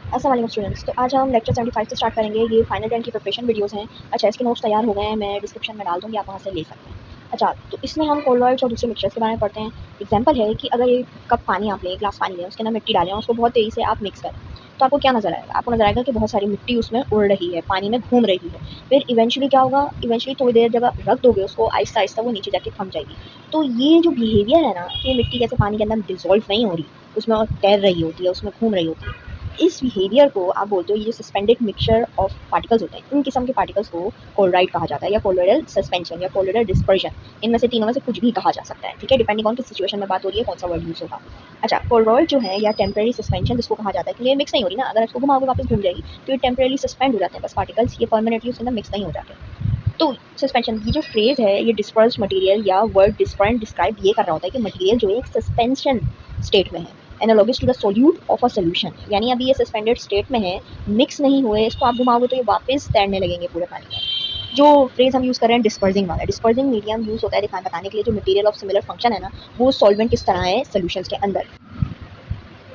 अस्सलाम वालेकुम स्टूडेंट्स। तो आज हम लेक्चर 75 से स्टार्ट करेंगे। ये फाइनल ईयर की प्रिपरेशन वीडियोस हैं। अच्छा, इसके नोट्स तैयार हो गए हैं, मैं डिस्क्रिप्शन में डाल दूँगी, आप वहाँ से ले सकते हैं। अच्छा, तो इसमें हम कोलॉइड्स और दूसरे मिक्सचर्स के बारे में पढ़ते हैं। एग्जांपल है कि अगर एक कप पानी आप लें, एक ग्लास पानी लें, उसके अंदर मिट्टी डालें और उसको बहुत तेज़ी से आप मिक्स करें, तो आपको क्या नज़र आएगा? आपको नज़र आएगा कि बहुत सारी मिट्टी उसमें उड़ रही है, पानी में घूम रही है। फिर इवेंचुअली क्या होगा? इवेंचुअली थोड़ी देर जब रख दोगे उसको, आहिस्ता-आहिस्ता वो नीचे जाके थम जाएगी। तो ये जो बिहेवियर है ना, कि मिट्टी जैसे पानी के अंदर डिसॉल्व नहीं हो रही, उसमें और तैर रही होती है, उसमें घूम रही होती है। इस बिहेवियर को आप बोलते हो, ये जो सस्पेंडेड मिक्सचर ऑफ पार्टिकल्स होते हैं, इन किस्म के पार्टिकल्स को कोलराइड कहा जाता है, या कोलोइडल सस्पेंशन या कोलोइडल डिस्पर्जन। इनमें से तीनों में से कुछ भी कहा जा सकता है, ठीक है, डिपेंडिंग ऑन किस सिचुएशन में बात हो रही है, कौन सा वर्ड यूज होगा। अच्छा, कोलराइड जो है या टेम्परेरी सस्पेंशन जिसको कहा जाता है, क्योंकि ये मिक्स नहीं हो रही ना, अगर इसको घुमाओगे वापस घूम जाएगी, तो ये टेम्परेरी सस्पेंड हो जाते हैं बस पार्टिकल्स, ये परमानेंटली उसके अंदर मिक्स नहीं हो जाते। तो सस्पेंशन की जो फ्रेज है, ये डिस्पर्स मटेरियल या वर्ड डिस्पर्न डिस्क्राइब ये कर रहा होता है कि मटेरियल जो है एक सस्पेंशन स्टेट में है, analogous to the solute of a solution. यानी अभी ये सस्पेंडेड स्टेट में है, मिक्स नहीं हुए, इसको आप घुमाओगे तो ये वापस तैरने लगेंगे पूरे पानी में। जो फ्रेज हम यूज़ कर रहे हैं डिस्पर्सिंग वाला, डिस्पर्सिंग मीडियम यूज़ होता है दिखाने बताने के लिए जो मटेरियल ऑफ सिमिलर फंक्शन है ना, वो सॉल्वेंट किस तरह है सॉल्यूशंस के अंदर।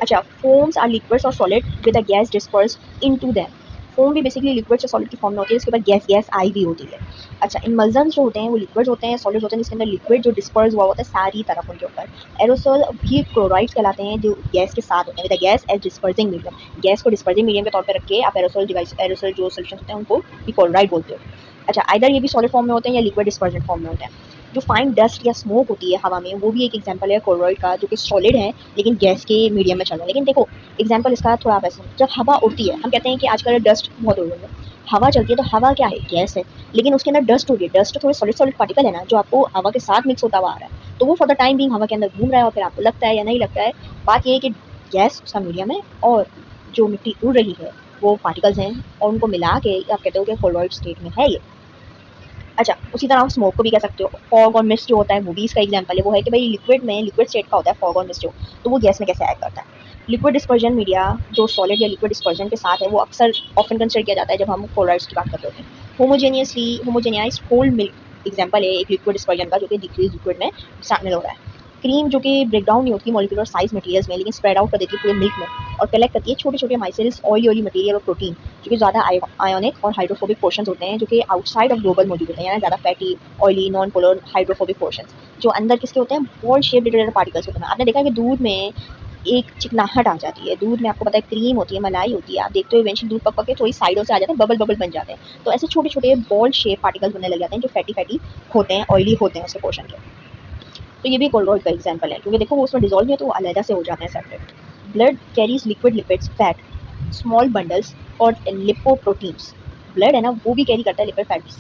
अच्छा, फोम्स आर लिक्विड्स और solid with a gas dispersed into them. Foam भी बेसिकली लिक्विड से सॉलिड की फॉर्म में होती है, इसके ऊपर गैस गैस आई भी होती है। अच्छा, इमल्जन्स जो होते हैं वो लिक्विड्स होते हैं, सॉलिड होते हैं, जिसके अंदर लिक्विड जो डिस्पर्स हुआ होता है सारी तरफ उनके ऊपर। एरोसोल भी क्लोराइड्स कहलाते हैं, जो गैस के साथ होते हैं, with a gas as dispersing medium. Gas को डिस्पर्सिंग मीडियम के तौर पर रख के आप एरोसोल डिवाइस, एरोसोल जो सॉल्यूशन होते हैं उनको भी क्लोराइड बोलते हो। अच्छा, आइदर ये भी सॉलिड फॉर्म में होते हैं या लिक्विड डिस्पर्जेंट फॉर्म में होते हैं। जो फाइन डस्ट या स्मोक होती है हवा में, वो भी एक एग्जांपल है क्लोराइड का, जो कि सॉलिड है लेकिन गैस के मीडियम में चल रहा है। लेकिन देखो, एग्जाम्पल इसका थोड़ा आप ऐसे, जब हवा उड़ती है, हम कहते हैं कि आजकल डस्ट बहुत उड़ रही है, हवा चलती है तो हवा क्या है? गैस है, लेकिन उसके अंदर डस्ट हो रही है। डस्ट थोड़े सॉलिड सॉलिड पार्टिकल है ना, जो आपको हवा के साथ मिक्स होता हुआ आ रहा है, तो वो फॉर द टाइम बीइंग हवा के अंदर घूम रहा है, और फिर आपको लगता है या नहीं लगता है। बात ये है कि गैस उसका मीडियम है, और जो मिट्टी उड़ रही है वो पार्टिकल्स हैं, और उनको मिला के आप कहते हो कि कोलॉइड स्टेट में है ये। अच्छा, उसी तरह आप स्मोक को भी कह सकते हो। फॉग और मिस्ट जो होता है वो भी इसका एग्जांपल है। वो है कि भाई लिक्विड में, लिक्विड स्टेट का होता है फॉग और मिस्ट जो, तो वो गैस में कैसे एक्ट करता है। लिक्विड डिस्पर्जन मीडिया जो सॉलिड या लिक्विड डिस्पर्जन के साथ है, वो अक्सर ऑफन कंसिडर किया जाता है जब हम क्लोराइड्स की बात करते होते हैं। Homogeneously homogenized whole milk example है एक लिक्विड डिस्पर्जन का, जो कि डिक्रीज लिक्विड में शामिल हो रहा है। क्रीम जो कि ब्रेक डाउन नहीं होती मॉलिक्यूलर साइज मटेरियल्स में, लेकिन स्प्रेड आउट कर देती है पूरे मिल्क में, और कलेक्ट करती है छोटे छोटे माइसेल्स, ऑयली ऑयली मटेरियल और प्रोटीन, जो कि ज़्यादा आयोनिक और हाइड्रोफोबिक पोर्शंस होते हैं, जो कि आउटसाइड ऑफ ग्लोबल मौजूद होते हैं, यानी ज़्यादा fatty, oily, non polar, hydrophobic portions. जो अंदर किसके होते हैं? बॉल शेप रिलेटेड पार्टिकल्स होते हैं। आपने देखा है कि दूध में एक चिकनाहट आ जाती है, दूध में आपको पता है क्रीम होती है, मलाई होती है, आप देखते हो इवेंचुअली दूध पक पक के थोड़ी साइडों से आ जाते हैं, बबल बबल बन जाते हैं। तो ऐसे छोटे छोटे बॉल शेप पार्टिकल्स बनने लग जाते हैं, जो फैटी फैटी होते हैं, ऑयली होते हैं उसके पोर्शन के। तो ये भी कोलरॉइड का एग्जांपल है, क्योंकि देखो वो उसमें डिसॉल्व नहीं है तो वो अलग से हो जाते हैं separate. Blood carries liquid lipids, fat, small bundles और लिपोप्रोटीन्स। ब्लड है ना, वो भी कैरी करता है लिपिड फैट्स,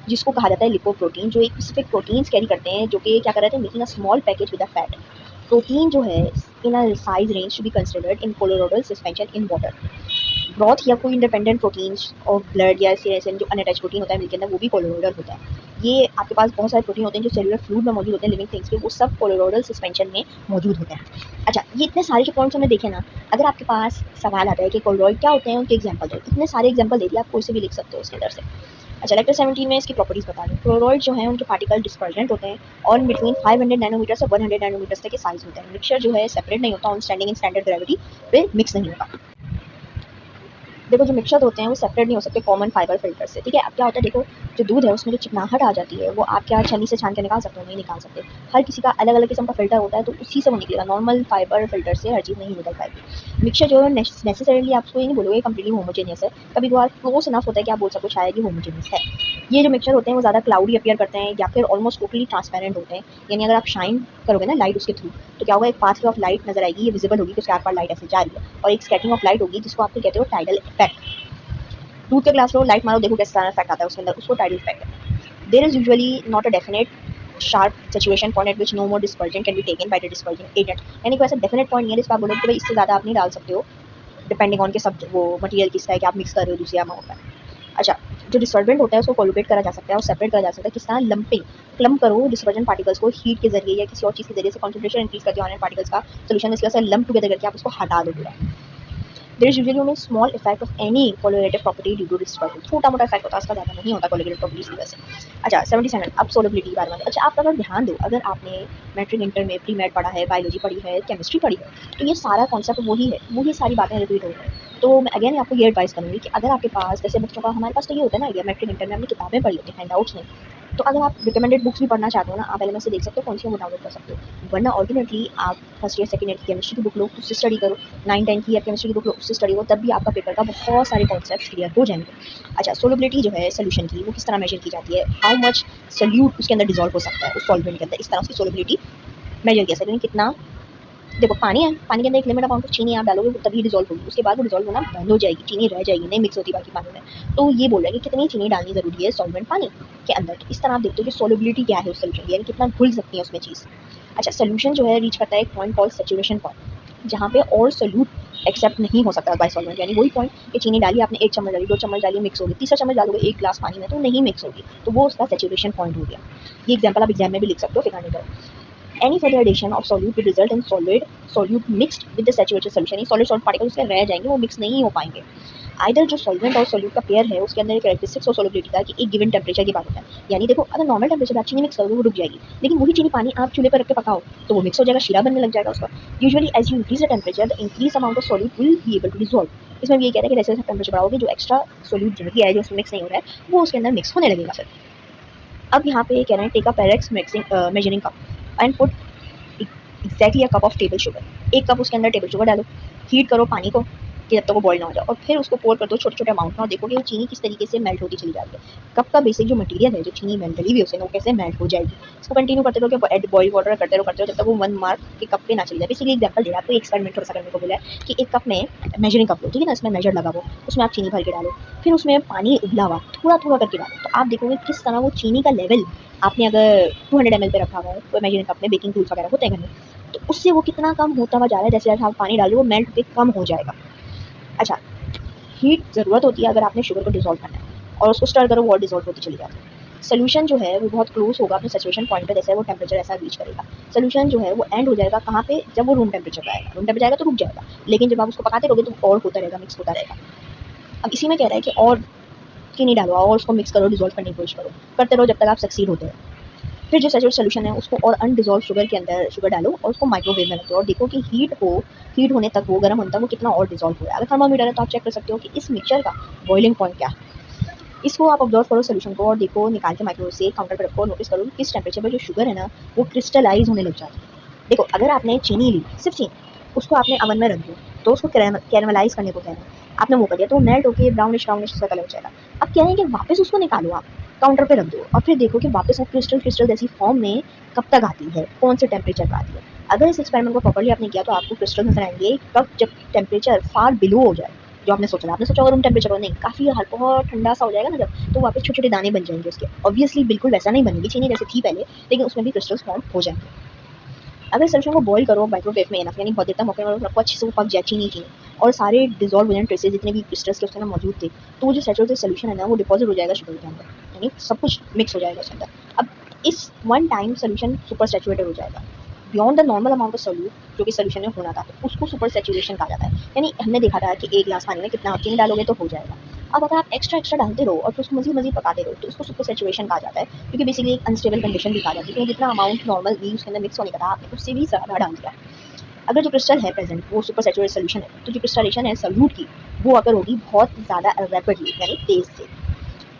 जिसको कहा जाता है लिपोप्रोटीन, जो एक स्पेसिफिक प्रोटीन्स कैरी करते हैं, जो कि क्या कर रहे थे, making a small package with a fat. Protein जो है in a size range to be considered in colloidal suspension in water. Broth या कोई इंडिपेंडेंट प्रोटीन्स ऑफ ब्लड या ऐसे ऐसे जो अनअटैच प्रोटीन होता है मिल्क के अंदर, वो भी कोलोइडल होता है। ये आपके पास बहुत सारे प्रोटीन होते हैं जो सेलुलर फ्लूइड में मौजूद होते हैं लिविंग थिंग्स के, वो सब कोलोइडल सस्पेंशन में मौजूद होते हैं। अच्छा, ये इतने सारे के पॉइंट्स हमने देखे ना। अगर आपके पास सवाल आता है कि कोलोइड क्या होते हैं, उनके एग्जाम्पल दो, इतने सारे एग्जाम्पल दे दिए, आप कोई से भी लिख सकते हो उसके अंदर से। अच्छा, लेक्चर 17 में इसकी प्रॉपर्टीज बता दें। क्लोराइड जो है उनके पार्टिकल डिस्पर्जेंट होते हैं, और बिटवीन 500 नैनोमीटर से 100 नैनोमीटर तक के साइज होते हैं। मिक्सचर जो है सेपरेट नहीं होता, on standing in standard gravity पे मिक्स नहीं होता। देखो, जो मिक्सचर होते हैं वो सेपरेट नहीं हो सकते कॉमन फाइबर फिल्टर से, ठीक है। अब क्या होता है, देखो, जो दूध है उसमें जो चिकनाहट आ जाती है, वो आप क्या छन्नी से छान के निकाल सकते हो? नहीं निकाल सकते। हर किसी का अलग अलग किस्म का फिल्टर होता है, तो उसी से वो निकलेगा। नॉर्मल फाइबर फिल्टर से हर चीज़ नहीं निकल पाएगी। मिक्सचर जो है नेसेसरीली आप उसको ये नहीं बोलोगे कम्प्लीटली होमोजेनियस है, कभी कभार क्लोज इनफ होता है कि आप बोल सको शायद ये होमोजेनियस है। ये जो मिक्सचर होते हैं वो ज़्यादा क्लाउडी अपीयर करते हैं, या फिर ऑलमोस्ट टोटली ट्रांसपेरेंट होते हैं। यानी अगर आप शाइन करोगे ना लाइट उसके थ्रू, तो क्या होगा, एक पाथ ऑफ लाइट नजर आएगी, ये विजिबल होगी कि उसके आर पार लाइट ऐसे जा रही है, और एक स्कैटरिंग ऑफ लाइट होगी, जिसको आप कहते हो टाइडल इफेक्ट। दूध के ग्लास लो, लाइट मारो, देखो कैसा इफेक्ट आता है उसके अंदर, उसको टाइडल इफेक्ट है। There is usually not a definite sharp situation point at which no more dispersion can be taken by the dispersing agent. यानी कोई ऐसा डेफिनेट पॉइंट नहीं है जिस पर आप बोलोगे कि भाई इससे ज़्यादा आप नहीं डाल सकते हो, डिपेंडिंग ऑन के सब वो मटेरियल किसका है कि आप मिक्स कर रहे हो दूसरी अमाउंट में। अच्छा, जो डिस्टर्बेंट होता है उसको कोलुगेट करा जा सकता है और सेपरेट करा जा सकता है। किस तरह? लंपिंग, क्लम करो डिस्पर्जन पार्टिकल्स को हीट के जरिए या किसी और चीज़ के जरिए से, कॉन्सेंट्रेशन इंक्रीज कर दिया पार्टिकल्स का सोल्यूशन, इसके से लंप टुगेदर करके आप उसको हटा दो पूरा। There is usually only small effect of any colligative property due to dispersion. छोटा मोटा इफेक्ट होता है, उसका ज़्यादा नहीं होता कोलोरेटिव प्रॉपर्टीज की वजह से। अच्छा, 77 अब सोलबिलिटी के बारे में। अच्छा, आप अगर ध्यान दो, अगर आपने मैट्रिक इंटर में प्री मेड पढ़ा है, बायोलॉजी पढ़ी है, केमिस्ट्री पढ़ी है, तो ये सारा कॉन्सेप्ट वही है, वही सारी बातें रिपीट हो रही हैं। तो मैं अगेन आपको ये एडवाइस करूँगी कि अगर आपके पास, जैसे बच्चों का हमारे पास तो ये होता है ना, आइडिया मैट्रिक इंटर में हमने किताबें पढ़ी होती हैं, हैंडआउट्स में, तो अगर आप रिकमेंडेड बुक्स भी पढ़ना चाहते हो ना, आप एलएमएस से देख सकते हो कौन सी वो डाउनलोड कर सकते हो। वरना ऑल्टरनेटली आप फर्स्ट ईयर सेकंड ईयर की केमिस्ट्री की बुक लो, उससे स्टडी करो, 9-10 की ईयर केमिस्ट्री की बुक लो, उससे स्टडी करो, तब भी आपका पेपर का बहुत सारे कॉन्सेप्ट्स क्लियर हो जाएंगे। अच्छा, सोलबिलिटी जो है सोल्यूशन की, वो किस तरह मेजर की जाती है, हाउ मच सोल्यूट उसके अंदर डिजॉल्व हो सकता है उस सॉल्वेंट के अंदर, इस तरह उसकी सोलबिलिटी मेजर किया सकते हैं। कितना, देखो पानी है, पानी के अंदर एक लिमिट अमाउंट ऑफ चीनी आप डालोगे वो तभी डिजॉल्व होगी, उसके बाद वो डिजॉल्व होना बंद हो जाएगी, चीनी रह जाएगी, नहीं मिक्स होती बाकी पानी में। तो ये बोल रहा है कि कितनी चीनी डालनी जरूरी है सॉल्वेंट पानी के अंदर। तो इस तरह आप देखते हो कि सोलबिलिटी क्या है उस सोल्यूशन की, यानी कितना घुल सकती है उसमें चीज़। अच्छा, सोल्यूशन जो है रीच करता है एक पॉइंट कॉल्ड सैचुरेशन पॉइंट, जहाँ पे और सोल्यूट एक्सेप्ट नहीं हो सकता बाय सॉल्वेंट, यानी वही पॉइंट कि चीनी डाली आपने, 1 चम्मच डाली, 2 चम्मच डाली, मिक्स होगी, तीसरा चम्मच डालोगे 1 ग्लास पानी में तो नहीं मिक्स होगी, तो वो उसका सैचुरेशन पॉइंट हो गया। ये एग्जाम्पल आप एग्जाम में भी लिख सकते हो, फिर आने दो। Any further addition of solute will result in solute mixed with the saturated solution। ये solid particles उसके रह जाएंगे, वो मिक्स नहीं हो पाएंगे। आइदर जो सॉल्वेंट और सोल्यूट का पेयर है उसके अंदर एक कैरेक्टरिस्टिक्स और सोलबिलिटी का कि एक गिवन टेम्परेचर की बात होता है। यानी देखो, अगर नॉर्मल टेम्परेचर आप चीनी मिक्स करोगे वो रुक जाएगी, लेकिन वही चीनी पानी आप चूल्हे पर रख के पकाओ तो वो मिक्स हो जाएगा, शीरा बनने लग जाएगा उसका। Usually as you increase the temperature the increase amount of solute will be able to dissolve. इसमें भी ये कहते हैं कि जैसे जैसे टेम्परेचर बढ़ाओगे जो एक्स्ट्रा सोल्यूट जो है जो उसमें मिक्स नहीं हो रहा है वो उसके अंदर मिक्स होने लगेगा फिर। अब यहाँ पे कह रहे हैं take a pyrex measuring cup and put exactly a cup of table sugar. 1 cup उसके अंदर टेबल शुगर डालो, हीट करो पानी को कि जब तक वो बॉईल ना हो जाए, और फिर उसको पोर कर दो छोटे छोटे अमाउंट में, और देखो कि वो चीनी किस तरीके से मेल्ट होती चली जाती है। कप का बेसिक जो मटेरियल है, जो चीनी मेल्टली भी उसे वो कैसे मेल्ट हो जाएगी। इसको कंटिन्यू करते रहो कि एड बॉईल वाटर करते रहो जब तक वो 1 मार्क के कप पे ना चली जाए। बेसिकली एग्जांपल दे रहा है आपको, एक्सपेरिमेंट थोड़ा सा करने को बोला है कि 1 कप में मेजरिंग कप लो, ठीक है ना, इसमें मेजर लगा वो, उसमें आप चीनी भर के डालो, फिर उसमें पानी उबला हुआ थोड़ा थोड़ा करके डालो, तो आप देखोगे किस तरह वो चीनी का लेवल, आपने अगर 200 ml पे रखा हुआ है तो मेजरिंग कप में बेकिंग टूल्स वगैरह होते हैं घर में, तो उससे वो कितना कम होता हुआ जा रहा है, जैसे जैसे आप पानी डालो वो मेल्ट होकर कम हो जाएगा। अच्छा, हीट ज़रूरत होती है अगर आपने शुगर को डिसॉल्व करना है, और उसको स्टर करो वो और डिसॉल्व होती चली जाती है। सोल्यूशन जो है वो बहुत क्लोज होगा अपने सैचुरेशन पॉइंट पे, जैसे वो टेम्परेचर ऐसा रीच करेगा। सोल्यूशन जो है वो एंड हो जाएगा कहाँ पे, जब वो रूम टेम्परेचर पे आएगा। रूम टेम्परेचर आएगा तो रुक जाएगा, लेकिन जब आप उसको पकाते रहोगे तो और होता रहेगा, मिक्स होता रहेगा। अब इसी में कह रहा है कि और चीनी डालो और उसको मिक्स करो, डिसॉल्व करने की कोशिश करो, करते रहो जब तक आप सक्सीड होते हो। फिर जो सैचुरेटेड सोल्यूशन है उसको और अनडिसॉल्व शुगर के अंदर शुगर डालो और उसको माइक्रोवेव में रख दो, और देखो कि हीट होने तक, वो गर्म होने तक वो कितना और डिसॉल्व हो रहा है। अगर थर्मामीटर है तो आप चेक कर सकते हो कि इस मिक्सचर का बॉइलिंग पॉइंट क्या है। इसको आप ऑब्जर्व करो सोल्यूशन को, और देखो निकाल के माइक्रोवेव से काउंटर पर रखो, नोटिस करो कि किस टेम्परेचर पर जो शुगर है ना वो क्रिस्टलाइज होने लग जाती है। देखो, अगर आपने चीनी ली, सिर्फ चीनी, उसको आपने अवन में रख दिया तो उसको कैरमलाइज करने को कहना है, आपने वो कर दिया तो मेल्ट होकर ब्राउनिश ब्राउनिश सा कलर हो जाएगा। अब कह रहे हैं कि वापस उसको निकालो, आप काउंटर पे रख दो और फिर देखो कि वापस वो क्रिस्टल क्रिस्टल जैसी फॉर्म में कब तक आती है, कौन से टेम्परेचर पर आती है। अगर इस एक्सपेरिमेंट को प्रॉपर्ली आपने किया तो आपको क्रिस्टल नजर आएंगे कब, जब टेम्परेचर फार बिलो हो जाए जो आपने सोचा। आपने सोचा रूम टेम्परेचर पर, नहीं, काफ़ी बहुत ठंडा सा हो जाएगा ना जब, तो वापस छोटे छोटे दाने बन जाएंगे उसके। ऑब्वियसली बिल्कुल वैसा नहीं बनेगी चीनी जैसे थी पहले, लेकिन उसमें भी क्रिस्टल्स फॉर्म हो जाएंगे। अगर सोल्यूशन को बॉईल करो माइक्रोवेव में एनफ, यानी बहुत देर तक मौके में रखो, अच्छे से वो पक जाए चीनी और सारे डिजॉल्व हो जाए ट्रेसेस जितने भी क्रिस्टल्स के उसके अंदर मौजूद थे, तो वो जो सैचुरेटेड सोल्यूशन है ना वो डिपॉजिट हो जाएगा शुगर के अंदर, यानी सब कुछ मिक्स हो जाएगा उसके अंदर। अब इस one time solution super saturated हो जाएगा beyond the normal amount of solute जो कि सोल्यूशन में होना था, तो उसको सुपर सैचुरेशन कहा जाता है। यानी हमने देखा था कि 1 गिलास पानी में कितना आप चीनी डालोगे तो हो जाएगा। अब अगर आप एक्स्ट्रा एक्स्ट्रा डालते रहो और फिर उसको मज़ीद पकाते रहो तो उसको सुपर सैचुरेशन कहा जाता है, क्योंकि बेसिकली एक अनस्टेबल कंडीशन भी कहा जाती है, क्योंकि जितना अमाउंट नॉर्मल भी उसके अंदर मिक्स होने का था आपने उससे भी ज़्यादा डाल दिया। अगर जो क्रिस्टल है प्रेजेंट वो सुपर सैचुरेटेड सोल्यूशन है, तो जो क्रिस्टलेशन है सोल्यूट की वो अगर होगी बहुत ज़्यादा रैपिडली, यानी तेज से।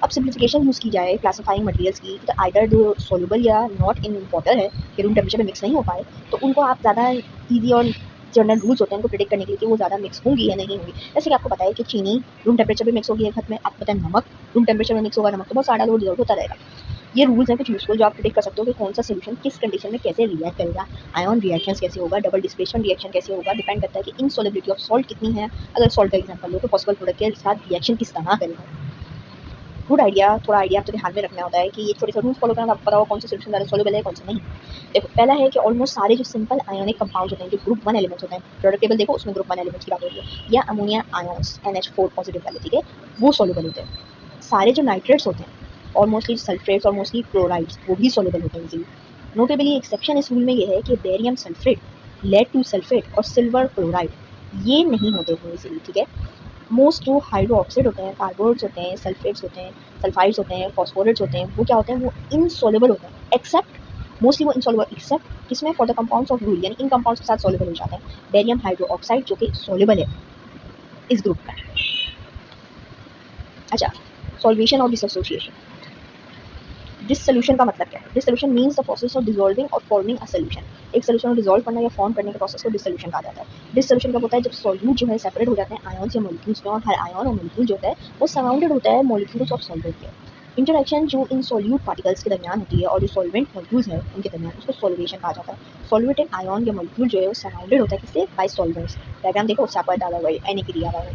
अब सिम्प्लिफिकेशन यूज़ की जाए क्लासिफाइंग मटेरियल्स की, तो आइदर जो सोल्यूबल या नॉट इन वाटर है कि रूम टेम्परेचर में मिक्स नहीं हो पाए, तो उनको आप ज़्यादा ईजी और जनरल रूल्स होते हैं उनको प्रिडिक्ट करने के लिए कि वो ज़्यादा मिक्स होंगी या नहीं होंगी। जैसे कि आपको पता है कि चीनी रूम टेम्परेचर पे मिक्स होगी एक हद में, आपको पता है नमक रूम टेम्परेचर में मिक्स होगा, नमक तो बहुत सारा लोग डिजॉल्व होता रहेगा। ये रूल्स हैं कुछ यूजफुल जो आप प्रिडिक्ट कर सकते हो कि कौन सा सोल्यूशन किस कंडीशन में कैसे रिएक्ट करेगा, आयन रिएक्शंस कैसे होगा, डबल डिस्प्लेसमेंट रिएक्शन कैसे होगा, डिपेंड करता है कि इनसॉल्युबिलिटी ऑफ सॉल्ट कितनी है। अगर सॉल्ट का एग्जांपल लो तो पॉसिबल प्रोडक्ट के साथ रिएक्शन किस तरह करेगा। गुड आइडिया, थोड़ा आइडिया आपको ध्यान में रखना होता है कि ये छोटे से रूल्स फॉलो करना, आपको पता होगा कौन सा सोल्यूशन ज़्यादा सॉल्युबल है कौन सा नहीं। देखो, पहला है कि ऑलमोस्ट सारे जो सिंपल आयोनिक कंपाउंड्स होते हैं जो ग्रुप 1 एलिमेंट्स होते हैं, प्रोडक्ट टेबल देखो उसमें ग्रुप 1 एलिमेंट्स की बात हो रही है, या अमोनिया आयंस NH4 पॉजिटिव वाले, ठीक है, वो सॉल्युबल होते हैं। सारे जो नाइट्रेट्स होते हैं और मोस्टली सल्फेट्स और मोस्टली क्लोराइड्स वो भी सॉल्युबल होते हैं इजीली। नोटेबली एक्सेप्शन इस रूल में ये है कि barium sulphate, led to sulphate और सिल्वर क्लोराइड ये नहीं होते हैं इजीली, ठीक है। मोस्ट जो हाइड्रो ऑक्साइड होते हैं, कार्बोनेट्स होते हैं, सल्फेट्स होते हैं, सल्फाइड्स होते हैं, फॉस्फोरेट्स होते हैं, वो क्या होते हैं, वो इनसॉल्युबल होते हैं, एक्सेप्ट मोस्टली वो इनसॉल्युबल एक्सेप्ट किसमें, for the compounds of rule, यानी इन कंपाउंड्स के साथ सॉल्युबल हो जाते हैं। बेरियम हाइड्रो ऑक्साइड जो कि सॉल्युबल है, इस ग्रुप में। अच्छा, सॉल्वेशन और डिसोसिएशन। डिसोल्यूशन का मतलब क्या है? Dissolution means the process of dissolving और फॉर्मिंग अ सॉल्यूशन। एक सॉल्यूशन को डिसॉल्व करना या फॉर्म करने के प्रोसेस को डिसोल्यूशन कहा जाता है। डिसोल्यूशन कब होता है? जब सॉल्यूट जो है सेपरेट हो जाते हैं आयन्स या मॉलिक्यूल्स में, और हर आयन और मॉलिक्यूल जो है वो सराउंडेड होता है मॉलिक्यूल्स ऑफ सॉल्वेंट के। इंटरेक्शन जो इन सॉल्यूट पार्टिकल्स के दरमियान होती है और जो सॉल्वेंट मॉलिक्यूल्स हैं उनके दरमियान, उसको सॉल्वेशन कहा जाता है। सॉल्वेटेड आयन या मॉलिक्यूल जो है वो सराउंडेड होता है किससे? Bye solvents. डायग्राम देखो, उससे आपको डाला हुआ है, एन की दिया हुआ है।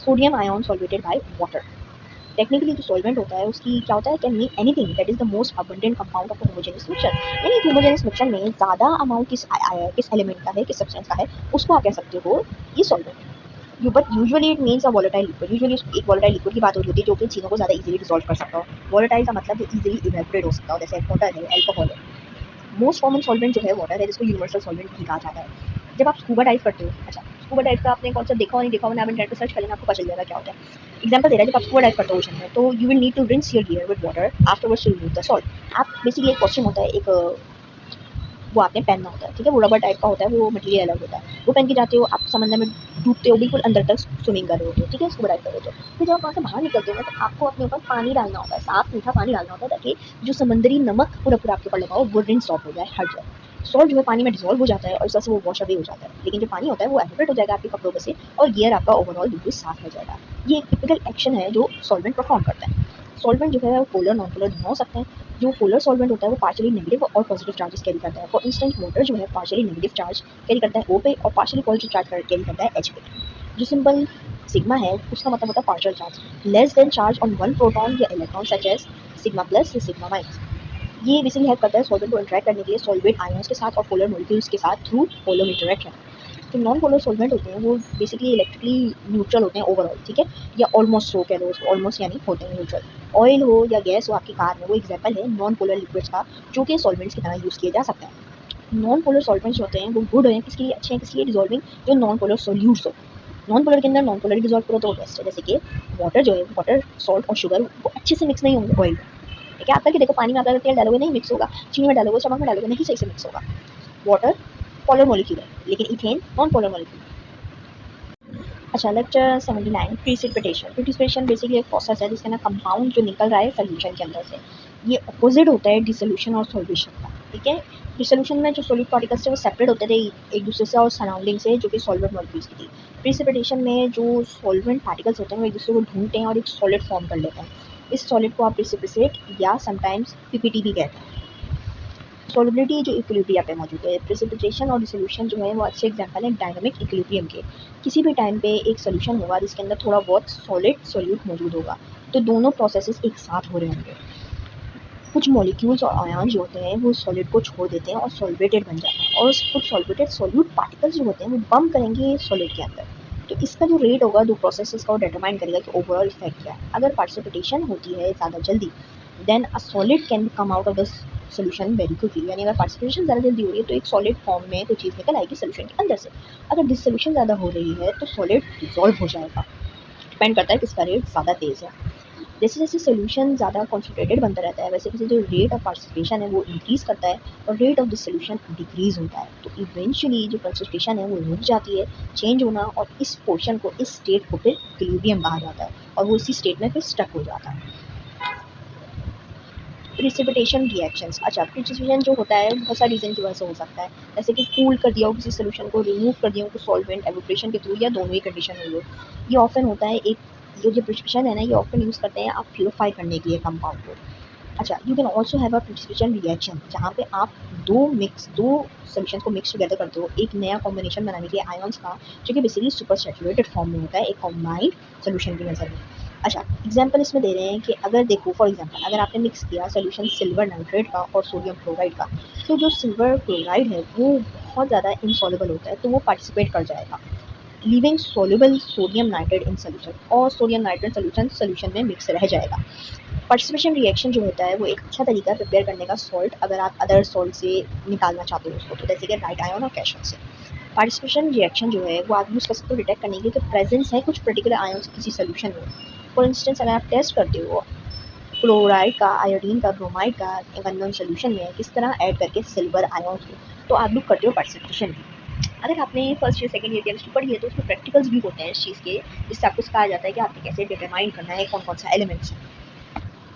Sodium ion solvated by water. Technically जो सॉल्वेंट होता है उसकी क्या होता है? Can mean anything that is the most abundant compound of homogeneous mixture. यानी होमोजेनियस मिक्सचर में ज़्यादा अमाउंट किस एलिमेंट का है, किस सब्सटेंस का है, उसको आप कह सकते हो ये solvent. You but usually it means a volatile liquid. Usually एक वोलेटाइल लिक्विड की बात हो रही होती है जो कि चीज़ों को ज़्यादा इजीली डिसॉल्व कर सकता हो। वोलेटाइल का मतलब जो इजीली इवेपोरेट हो सकता हो, जैसे वाटर है, अल्कोहल है। मोस्ट कॉमन सॉल्वेंट जो है वाटर है, जिसको यूनिवर्सल सॉल्वेंट भी कहा जाता है। जब आप स्कूबा डाइव करते हो, अच्छा स्कूबा डाइव का आपने कॉन्सेप्ट देखा हो नहीं देखा हो, आप इंटरनेट पर सर्च करेंगे आपको पता चल जाएगा क्या होता है। एग्जाम्पल दे रहा है, जब आप स्कूबा डाइव करते हो ओशन में, तो you will need to rinse your gear with water afterwards to remove the salt. आप बेसिकली एक कॉस्ट्यूम होता है, एक वो आपने पहनना होता है, ठीक है, वो रबर टाइप का होता है, वो मटेरियल अलग होता है, वो पहन के जाते हो, आप समंदर में डूबते हो, बिल्कुल अंदर तक स्विमिंग कर रहे होते हो, ठीक है, स्कूबा डाइव कर रहे होते हो। फिर जब आप वहाँ से बाहर निकलते हो ना, तो आपको अपने ऊपर पानी डालना होता है, साफ मीठा पानी डालना होता है, ताकि जो समुद्री नमक पूरा पूरा आपके ऊपर लगा हो वो रिंस ऑफ हो जाए, हट जाए। सॉल्ट जो है पानी में डिजॉल्व हो जाता है और इस वजह से वो वॉश अवे हो जाता है, लेकिन जो पानी होता है वो एवोपरेट हो जाएगा आपके कपड़ों में से, और गियर आपका ओवरऑल बिल्कुल साफ हो जाएगा। ये एक टिपिकल एक्शन है जो सॉल्वेंट परफॉर्म करता है। सॉल्वेंट जो है वो पोलर नॉन पोलर दोनों हो सकते हैं। जो पोलर सॉल्वेंट होता है वो पार्शियली नेगेटिव और पॉजिटिव चार्जेस कैरी करता है। फॉर इंस्टेंस वाटर जो है पार्शियली नेगेटिव चार्ज कैरी करता है O पे, और पार्शियली पॉजिटिव चार्ज कैरी करता है H पे। जो सिंबल सिग्मा है उसका मतलब होता है partial charge, less than charge on one proton या electron, such as sigma plus या सिग्मा माइनस। ये बेसिकली हेल्प करता है सॉल्वेंट को इंटरेक्ट करने के लिए सॉल्वेट आयंस के साथ और पोलर मॉलिक्यूल्स के साथ थ्रू पोलर इंटरेक्शन। जो नॉन पोलर सॉल्वेंट होते हैं वो बेसिकली इलेक्ट्रिकली न्यूट्रल होते हैं ओवरऑल, ठीक है, या ऑलमोस्ट सो कह लो उसको, ऑलमोस्ट यानी होते हैं न्यूट्रल। ऑयल हो या गैस हो आपकी कार में, वो एग्जाम्पल है नॉन पोलर लिक्विड्स का, जो कि सॉल्वेंट्स की तरह यूज़ किए जा सकते हैं। नॉन पोलर सॉल्वेंट्स होते हैं वो गुड हैं, किसके लिए अच्छे हैं, किसके लिए डिजॉल्विंग, जो नॉन पोलर सोल्यूट्स हो। नॉन पोलर के अंदर नॉन पोलर डिजॉल्व करो तो बेस्ट है, जैसे कि वाटर जो है, वाटर सॉल्ट और शुगर वो अच्छे से मिक्स नहीं होंगे ऑयल में, ठीक है, आप करके देखो, पानी में आप अगर तेल डालोगे नहीं मिक्स होगा, चीनी में डालोगे, चमक में डालोगे नहीं सही से मिक्स होगा। वाटर पोलर मॉलिक्यूल है, लेकिन इथेन नॉन पोलर मॉलिक्यूल। अच्छा, लेक्चर 79 प्रीसिपिटेशन। प्रीसिपिटेशन बेसिकली एक प्रोसेस है जिसके अंदर कंपाउंड जो निकल रहा है सोल्यूशन के अंदर से, ये अपोजिट होता है डिसोल्यूशन और सॉल्वेशन का, ठीक है। डिसोल्यूशन में जो सॉल्यूट पार्टिकल्स थे वो सेपरेट होते थे एक दूसरे से और सराउंडिंग से, जो कि सॉल्वेंट मॉलिक्यूल्स की थी। प्रीसिपिटेशन में जो सॉल्वेंट पार्टिकल्स होते हैं वो एक दूसरे को ढूंढते हैं और एक सॉलिड फॉर्म कर लेते हैं। इस सॉलिड को आप प्रिसिपिटेट या समटाइम्स पीपीटी भी कहते हैं। सॉलिबिलिटी जो इक्विलिब्रियम पे मौजूद है। प्रेसिपिटेशन और डिसोल्यूशन जो है वो अच्छे एग्जांपल हैं डायनामिक इक्विलिब्रियम के। किसी भी टाइम पे एक सोल्यूशन होगा जिसके अंदर थोड़ा बहुत सॉलिड सोल्यूट मौजूद होगा, तो दोनों प्रोसेसेस एक साथ हो रहे होंगे। कुछ मॉलिक्यूल्स और आयन जो होते हैं वो सॉलिड को छोड़ देते हैं और सॉल्वेटेड बन जाते हैं, और कुछ सॉल्वेटेड सोल्यूट पार्टिकल्स जो होते हैं वो बम करेंगे सॉलिड के अंदर। तो इसका जो रेट होगा दो प्रोसेसेस का वो डिटरमाइन करेगा कि ओवरऑल इफेक्ट क्या है। अगर पार्टिसिपेशन होती है ज़्यादा जल्दी, then a solid can come out of the solution very quickly, यानी अगर पार्टिसिपेशन ज़्यादा जल्दी हो रही है तो एक सॉलिड फॉर्म में कोई चीज़ निकल आएगी सोल्यूशन के अंदर से। अगर डिसोल्यूशन ज़्यादा हो रही है तो सॉलिड डिजॉल्व हो जाएगा। डिपेंड करता है किसका रेट ज़्यादा तेज़ है। जैसे जैसे सोल्यूशन ज़्यादा कॉन्सेंट्रेटेड बनता रहता है, वैसे वैसे जो रेट ऑफ पार्टिसिपेशन है वो इंक्रीज़ करता है और रेट ऑफ डिसोल्यूशन डिक्रीज़ होता है। तो इवेंचुअली जो कंसंट्रेशन है वो रुक जाती है चेंज होना, और इस पोर्शन को, इस स्टेट को फिर इक्विलिब्रियम कहा जाता है, और वो इसी स्टेट में फिर स्टक हो जाता है। Precipitation reactions. अच्छा, प्रिसिपिटेशन जो होता है बहुत सारे रीज़न की वजह से हो सकता है, जैसे कि कूल कर दिया हो किसी सोल्यूशन को, रिमूव कर दिया हो कुछ सॉल्वेंट एवोपरेशन के थ्रू, या दोनों ही कंडीशन हुई हो। ये ऑफन होता है एक, जो प्रिसिपिटेशन है ना, ये ऑफन यूज़ करते हैं आप प्योरीफाई करने के लिए कंपाउंड को। अच्छा, you can also have a precipitation reaction, जहाँ पे आप दो सॉल्यूशन को मिक्स टुगेदर करते हो एक नया कॉम्बिनेशन बनाने के लिए आयंस का, जो कि बेसिकली सुपर सैचुरेटेड फॉर्म में होता है एक कॉम्बाइंड सॉल्यूशन की नज़र में। अच्छा, एग्जाम्पल इसमें दे रहे हैं कि अगर देखो फॉर एग्जाम्पल अगर आपने मिक्स किया सोल्यूशन सिल्वर नाइट्रेट का और सोडियम क्लोराइड का, तो जो सिल्वर क्लोराइड है वो बहुत ज़्यादा इनसॉल्युबल होता है, तो वो पार्टिसिपेट कर जाएगा, leaving soluble sodium nitrate in solution, और सोडियम नाइट्रेट सोल्यूशन में मिक्स रह जाएगा। पार्टिसिपेशन रिएक्शन जो होता है वो एक अच्छा तरीका है प्रिपेयर करने का सॉल्ट, अगर आप अदर सॉल्ट से निकालना चाहते हो उसको, तो जैसे कि राइट आयन और कैशन से। पार्टिसिपेशन रिएक्शन जो है वो आप यूज़ कर सकते हो डिटेक्ट करने के लिए कि प्रेजेंस है कुछ पर्टिकुलर आयन्स किसी सोल्यूशन में। फॉर इंस्टेंस अगर आप टेस्ट करते हो क्लोराइड का, आयोडीन का, ब्रोमाइड का एक अननोन सोल्यूशन में किस तरह ऐड करके सिल्वर आयन को, तो आप लुक करते हो पार्टिसिपेशन। अगर आपने first year second year chemistry पढ़ी है तो उसमें प्रैक्टिकल्स भी होते हैं इस चीज़ के, जिससे आपको सिखाया जाता है कि आपने कैसे डिटरमाइन करना है कौन कौन सा एलिमेंट्स है।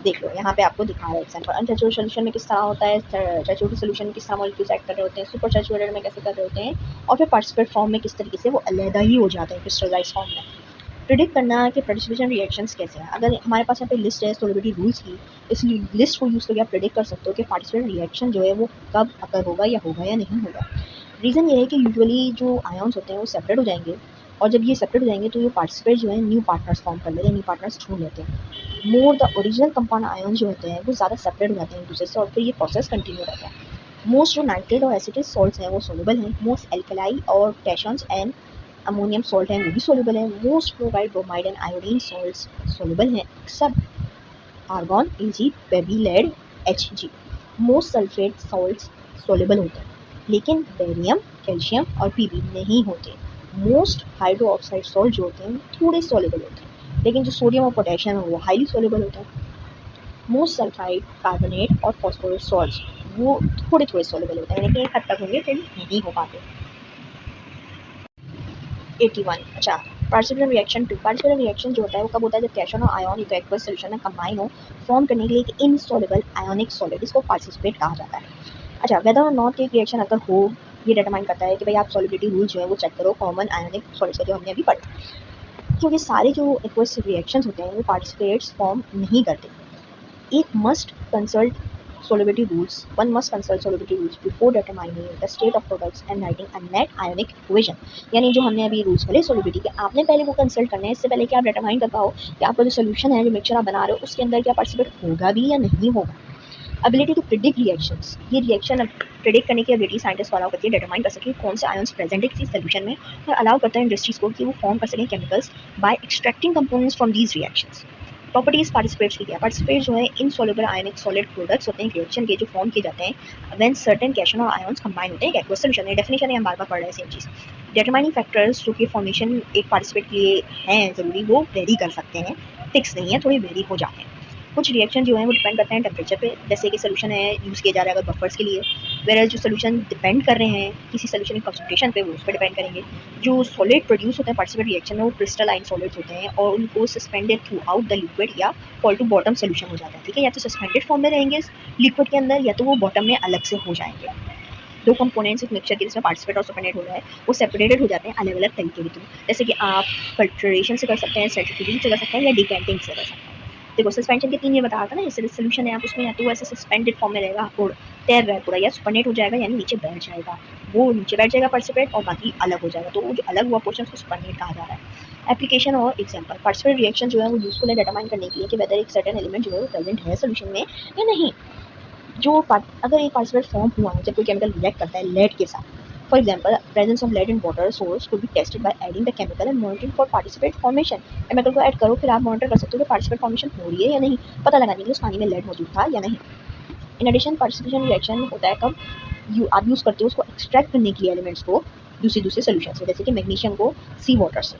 देख लो यहाँ पे आपको दिखा रहा है एग्जाम्पल, अनसैचुरेटेड सोल्यूशन में किस तरह होता है, सैचुरेटेड सोल्यूशन में किस तरह मॉलिक्यूल्स ऐड कर रहे होते हैं, सुपर सैचुरेटेड में कैसे कर रहे होते हैं, और फिर पार्टिसिपेट फॉर्म में किस तरीके से वो अलहदा ही हो जाते हैं क्रिस्टलाइज फॉर्म में। प्रिडिक्ट करना कि पार्टिसिपेशन रिएक्शंस कैसे हैं, अगर हमारे पास यहाँ पे लिस्ट है सोलिबिलिटी रूल्स की, इस लिस्ट को यूज़ करके आप प्रिडिक्ट कर सकते हो कि पार्टिसिपेशन रिएक्शन जो है वो कब अकर होगा या नहीं होगा। रीज़न ये है कि यूजुअली जो आयन्स होते हैं वो सेपरेट हो जाएंगे, और जब ये सेपरेट हो जाएंगे तो ये पार्टिसिपेट जो है न्यू पार्टनर्स फॉर्म कर लेते हैं, न्यू पार्टनर्स ढूंढ लेते हैं। More the original compound ions जो होते हैं वो ज़्यादा सेपरेट हो जाते हैं एक दूसरे से, और फिर ये प्रोसेस कंटिन्यू रहता है। मोस्ट जो नाइट्रेट और एसिडिक सॉल्ट्स हैं वो सोलुबल हैं, मोस्ट एल्कलाई और कैशंस एंड अमोनियम सॉल्ट है वो भी सोलुबल है, most chloride bromide and iodine salts soluble हैं except argon, AG, baby, lead, H G. Most sulphate salts soluble होते हैं, लेकिन बेरियम, कैल्शियम और पीबी नहीं होते। मोस्ट हाइड्रो ऑक्साइड सॉल्ट जो होते हैं थोड़े सोलुबल होते हैं, लेकिन जो सोडियम और पोटेशियम है वो हाईली सोलुबल होते हैं। मोस्ट सल्फाइड, कार्बोनेट और फॉस्फोरस सॉल्ट्स वो थोड़े थोड़े सोलुबल होते हैं, लेकिन एक हद तक होंगे फिर नहीं हो पाते। 81 अच्छा, partial reaction two, partial reaction जो होता है वो कब होता है, जब कैशन और आयन एक एक्वस सॉल्यूशन में कंबाइन हो फॉर्म करने के लिए एक इनसॉल्युबल आयोनिक सॉलिड, इसको पार्टिसिपेट कहा जाता है। अच्छा, वेदर और नॉट एक रिएक्शन अगर हो ये डिटरमाइन करता है कि भाई आप सॉलिबिलिटी रूल जो है वो चेक करो कॉमन आयोनिक सॉलिड्स का जो हमने अभी पढ़ा, क्योंकि सारे जो एक्वस रिएक्शंस होते हैं वो पार्टिसिपेट्स फॉर्म नहीं करते। एक must consult solubility rules, one must consult solubility rules before determining the state of products and writing a net ionic equation। यानी जो हमने अभी रूल्स बोले solubility के, आपने पहले वो कंसल्ट करना है इससे पहले कि आप डिटरमाइन कर पाओ कि आपका जो सोल्यूशन है, जो मिक्सचर आप बना रहे हो उसके अंदर क्या पार्टिसिपेट होगा भी या नहीं होगा। एबिलिटी टू प्रिडिक्ट रिएक्शंस, ये रिएक्शन प्रिडिक्ट करने की एबिलिटी साइंटिस्ट को अलाउ करती है डिटरमाइन कर सके कौन से आयन्स प्रेजेंट है किसी सोल्यूशन में, और अलाउ करता है इंडस्ट्रीज को कि वो फॉर्म कर सकें chemicals by extracting components from these reactions. Properties participates की क्या, पार्टिसिपेट जो है इनसॉल्युबल आयनिक सॉलिड प्रोडक्ट्स होते हैं रिएक्शन के जो फॉर्म किए जाते हैं व्हेन सर्टेन कैशन और आयन्स कंबाइन होते हैं एक एक्वस सॉल्यूशन में। डेफिनेशन है हम बार-बार पढ़ रहे हैं सेम चीज़। डिटरमाइनिंग फैक्टर्स जो कि फॉर्मेशन एक पार्टिसिपेट के लिए हैं ज़रूरी, वो वेरी कर सकते हैं, फिक्स नहीं है, थोड़ी वेरी हो जाते हैं। कुछ रिएक्शन जो है वो डिपेंड करते हैं टेम्परेचर पे, जैसे कि सोल्यूशन है यूज़ किया जा रहा है अगर बफर्स के लिए, वेयर जो सोल्यूशन डिपेंड कर रहे हैं किसी सोल्यूशन की कंसंट्रेशन पे, वो उस पर डिपेंड करेंगे। जो सॉलिड प्रोड्यूस होते हैं पार्टिसिपेट रिएक्शन में वो क्रिस्टलाइन सॉलिड्स होते हैं और उनको suspended through out the liquid या फॉल टू बॉटम सोल्यूशन हो जाता है, ठीक है, या तो सस्पेंडेड फॉर्म में रहेंगे लिक्विड के अंदर या तो वो बॉटम में अलग से हो जाएंगे। दो कंपोनेंट्स इस मिक्सचर के जिसमें पार्टिसिपेट और सस्पेंडेड हो रहा है वो सेपरेटेड हो जाते हैं अलग अलग तरीके के थ्रू, जैसे कि आप फिल्ट्रेशन से कर सकते हैं, सेंट्रीफ्यूगेशन से कर सकते हैं या डिकैंटिंग से कर सकते हैं। देखो सस्पेंशन के तीन ये बताया था ना, जैसे सोल्यूशन है आप उसमें या तो वो ऐसे सस्पेंडेड फॉर्म में रहेगा और तैर रहा है पूरा, या सुपरनेट हो जाएगा यानी नीचे बैठ जाएगा, वो नीचे बैठ जाएगा पार्टिसिपेट और बाकी अलग हो जाएगा, तो वो जो अलग हुआ पोर्शन उसको सुपरनेट कहा जा रहा है। एप्लीकेशन और एग्जांपल, पार्टिसिपेट रिएक्शन जो है वो यूजफुल है डिटरमाइन करने के लिए कि वेदर एक सर्टेन एलिमेंट जो है वो प्रेजेंट है सोल्यूशन में या नहीं। जो अगर एक पार्टिसिपेट फॉर्म हुआ है जब कोई केमिकल रिएक्ट करता है लेड के साथ, for example presence of lead in water source could be tested by adding the chemical and monitoring for participate formation. Chemical को ऐड करो फिर आप मॉनिटर कर सकते हो कि पार्टिसिपेट फॉर्मेशन हो रही है या नहीं, पता लगाने के लिए उस पानी में लेड मौजूद था या नहीं। इन एडिशन पार्टिसिपेशन रिएक्शन होता है कब आप यूज़ करते हो उसको एक्सट्रैक्ट करने के लिए एलिमेंट्स को दूसरे सोल्यूशन से, जैसे कि मैग्नीशियम को सी वाटर से।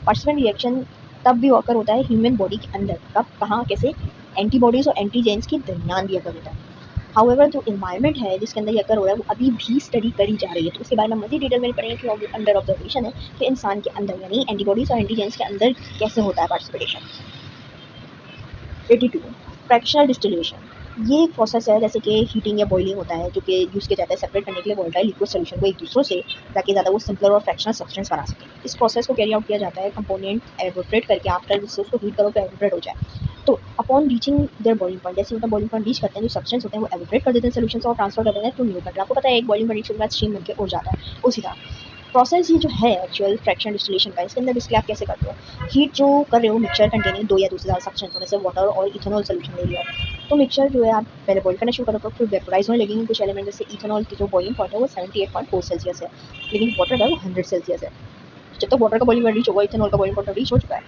पार्टिसिपेंट रिएक्शन तब भी ऑकर होता है ह्यूमन बॉडी के अंदर, कब, कहाँ, कैसे, एंटीबॉडीज और एंटीजेंस के दरमियान भी अगर होता है। हाउएवर जो इन्वायरमेंट है जिसके अंदर ये अकर हो रहा है वो अभी भी स्टडी करी जा रही है, तो उसके बारे में मज़ीद डिटेल में पढ़ेंगे कि अंडर ऑब्जर्वेशन है कि इंसान के अंदर यानी एंटीबॉडीज और एंटीजेंस के अंदर कैसे होता है पार्टिसिपेशन। 82 फ्रैक्शनल डिस्टिलेशन, ये एक प्रोसेस है जैसे कि हीटिंग या बॉइलिंग होता है जो कि यूज़ किया जाता है सेपरेट करने के लिए वोलेटाइल लिक्विड सॉल्यूशन को एक दूसरे से, ताकि ज़्यादा वो सिंपलर और फ्रैक्शनल सब्सटेंस बना सके। इस प्रोसेस को कैरी आउट किया जाता है कंपोनेंट एवोपरेट करके, आफ्टर जिससे उसको हीट करो तो एवोपरेट हो जाए। तो upon reaching there boiling point, जैसे उनका बॉइलिंग पॉइंट रीच करते हैं जो सब्सटेंस होते हैं वो एवोपरेट कर देते हैं सोल्यूशन और ट्रांसफर कर देते हैं टू न्यू कंट्री। आपको पता है एक बॉइलिंग पॉइंट के बाद स्टीम बनके उड़ जाता है, उसी तरह प्रोसेस ये जो है एक्चुअल फ्रैक्शन डिस्टिलेशन का, इसके अंदर डिस्प्ले आप कैसे करते हो, हीट जो कर रहे हो मिक्सचर कंटेनिंग दो या दो से ज़्यादा सब्सटेंस होने से वाटर और इथेनॉल सोल्यूशन ले लिया, तो मिक्सचर जो है आप पहले बॉइल करना शुरू करोगे फिर वेपोराइज होने लगेंगे कुछ एलिमेंट, जैसे इथेनॉल की जो बॉइलिंग पॉइंट है वो 78.4 सेल्सियस है, लेकिन वाटर का वो 100 सेल्सियस है। जब तक वाटर का बॉइलिंग पॉइंट रीच होगा इथेनॉल का बॉइलिंग पॉइंट रीच हो चुका है,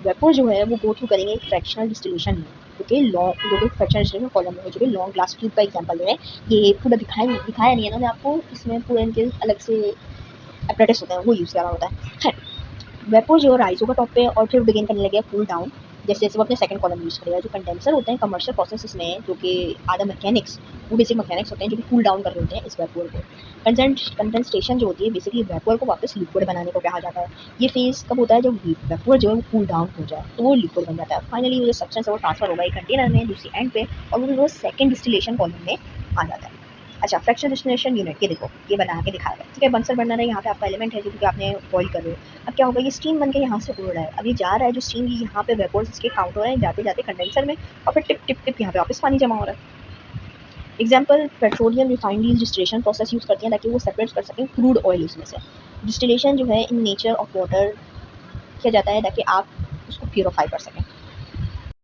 वेपोर जो है वो गो थ्रू करेंगे एक फ्रैक्शनल डिस्टिलेशन में, जो कि फ्रैक्शनल डिस्टिलेशन कॉलम में, जो कि लॉन्ग ग्लास ट्यूब का एग्जांपल दे रहे हैं। ये पूरा दिखाया नहीं है ना मैं आपको, इसमें पूरा इनके अलग से अपरेटिस होता है वो यूज़ करा होता है। खैर वेपोर जो राइज होगा टॉप पे और फिर बिगिन करने लगे कूल डाउन, जैसे जैसे वो अपने सेकंड कॉलम यूज़ करेगा। जो कंडेंसर होते हैं कमर्शियल प्रोसेसेस में, जो कि आधा मैकेनिक्स, वो बेसिक मैकेनिक्स होते हैं जो कि कूल डाउन कर रहे होते हैं इस वेपर को। कंडेंसेशन जो होती है बेसिकली वेपर को वापस लिक्विड बनाने को कहा जाता है। ये फेज़ कब होता है? जब वेपर जो है वो कूल डाउन हो जाए तो वो लिक्विड बन जाता है। फाइनली वो जो सब्सटेंस है वो ट्रांसफर होगा एक कंटेनर में दूसरी एंड पे, और वो सेकंड डिस्टिलेशन कॉलम में आ जाता है। अच्छा, फ्रैक्शनल डिस्टिलेशन यूनिट, ये देखो ये बना के दिखाया है, ठीक है। बंसर बर्नर है, यहाँ पे आपका एलिमेंट है जो कि आपने बॉईल कर रहे हो। अब क्या होगा, ये स्टीम बन के यहाँ से उड़ रहा है। अब ये जा रहा है, जो स्टीम यहाँ पे वेपर्स इसके काउंट हो रहे हैं जाते जाते कंडेंसर में, और फिर टिप टिप टिप यहाँ पे वापस पानी जमा हो रहा है। Example, petroleum refineries distillation process use करती हैं ताकि वो सेपरेट कर सकें क्रूड ऑयल उसमें से। डिस्टिलेशन जो है इन नेचर ऑफ वाटर किया जाता है ताकि आप उसको प्योरीफाई कर सकें।